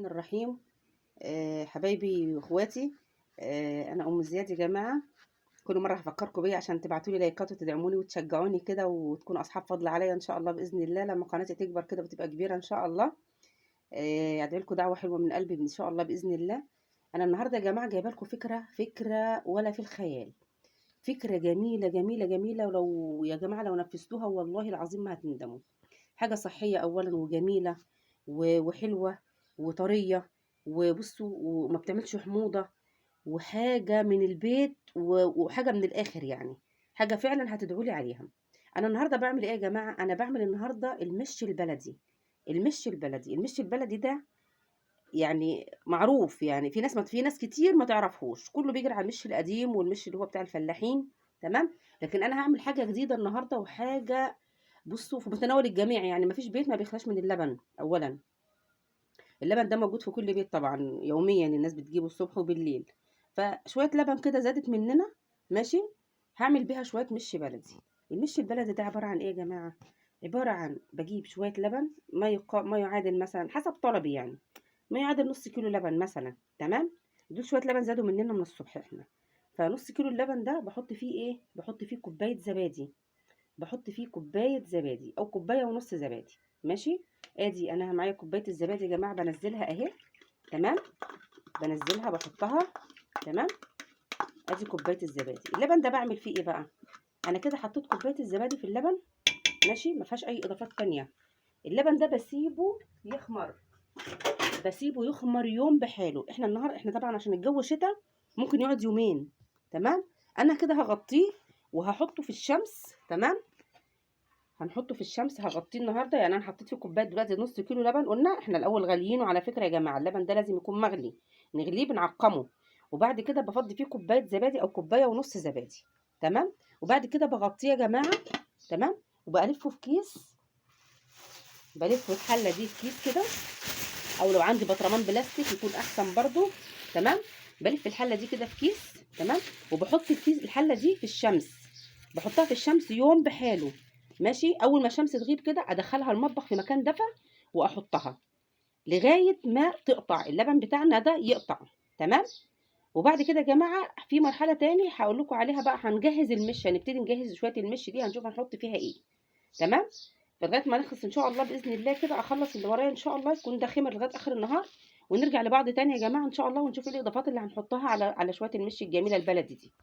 الرحمن الرحيم. حبايبي واخواتي. انا ام زياد يا جماعه. كل مره هفكركم بيا عشان تبعتوا لي لايكات وتدعموني وتشجعوني كده وتكونوا اصحاب فضل عليا ان شاء الله باذن الله لما قناتي تكبر كده وتبقى كبيره ان شاء الله. ادعي لكم دعوه حلوه من قلبي ان شاء الله باذن الله. انا النهارده يا جماعه جايبه لكم فكره ولا في الخيال. فكره جميله جميله جميله، ولو يا جماعه لو نفذتوها والله العظيم ما هتندموا. حاجه صحيه اولا وجميله وحلوة وطرية، وبصوا وما بتعملش حموضة، وحاجة من البيت وحاجة من الآخر يعني. حاجة فعلا هتدعوا لي عليها. أنا النهاردة بعمل إيه يا جماعة؟ أنا بعمل النهاردة المش البلدي. المش البلدي ده يعني معروف، يعني في ناس كتير ما تعرفهوش، كله بيجري على المش القديم والمش اللي هو بتاع الفلاحين. تمام. لكن أنا هعمل حاجة جديدة النهاردة، وحاجة بصوا في متناول الجميع، يعني ما فيش بيت ما بيخلاش من اللبن. أولا اللبن ده موجود في كل بيت طبعا يوميا، الناس بتجيبه الصبح وبالليل. فشوية لبن كده زادت مننا. ماشي. هعمل بيها شوية مش بلدي. المش البلدي ده عبارة عن ايه يا جماعة؟ عبارة عن بجيب شوية لبن ما يعادل مثلا حسب طلبي يعني، ما يعادل نص كيلو لبن مثلا. تمام. دول شوية لبن زادوا مننا من الصبح احنا. فنص كيلو اللبن ده بحط فيه ايه؟ بحط فيه كوباية زبادي. بحط فيه كوبايه زبادي او كوبايه ونص زبادي. ماشي. ادي انا معايا كوبايه الزبادي يا جماعه، بنزلها اهي. تمام. بنزلها بحطها. تمام. ادي كوبايه الزبادي. اللبن ده بعمل فيه ايه بقى؟ انا كده حطيت كوبايه الزبادي في اللبن. ماشي، ما فيهاش اي اضافات تانية. اللبن ده بسيبه يخمر. بسيبه يخمر يوم بحاله. احنا طبعا عشان الجو شتاء ممكن يقعد يومين. تمام. انا كده هغطيه وهحطه في الشمس. تمام. هنحطه في الشمس، هغطيه النهارده. يعني انا حطيت في كوبايه دلوقتي نص كيلو لبن. قلنا احنا الاول غاليينه على فكره يا جماعه، اللبن ده لازم يكون مغلي. نغليه بنعقمه. وبعد كده بفضي فيه كوبايه زبادي او كوبايه ونص زبادي. تمام. وبعد كده بغطيه يا جماعه. تمام. وبألفه في كيس. بلف الحله دي في كيس كده، او لو عندي برطمان بلاستيك يكون احسن برضو. تمام. بلف الحله دي كده في كيس. تمام. وبحط الحله دي في الشمس. بحطها في الشمس يوم بحاله. ماشي. اول ما الشمس تغيب كده ادخلها المطبخ في مكان دفا واحطها لغايه ما تقطع اللبن بتاعنا ده يقطع. تمام. وبعد كده يا جماعه في مرحله تاني هقول لكم عليها بقى، هنجهز المش، هنبتدي نجهز شويه المش دي، هنشوف هنحط فيها ايه. تمام. فلغايه ما نخلص ان شاء الله باذن الله كده اخلص اللي ورايا ان شاء الله، يكون ده خمر لغايه اخر النهار. ونرجع لبعض تاني يا جماعه ان شاء الله، ونشوف ايه الاضافات اللي هنحطها على شويه المش الجميله البلدي دي.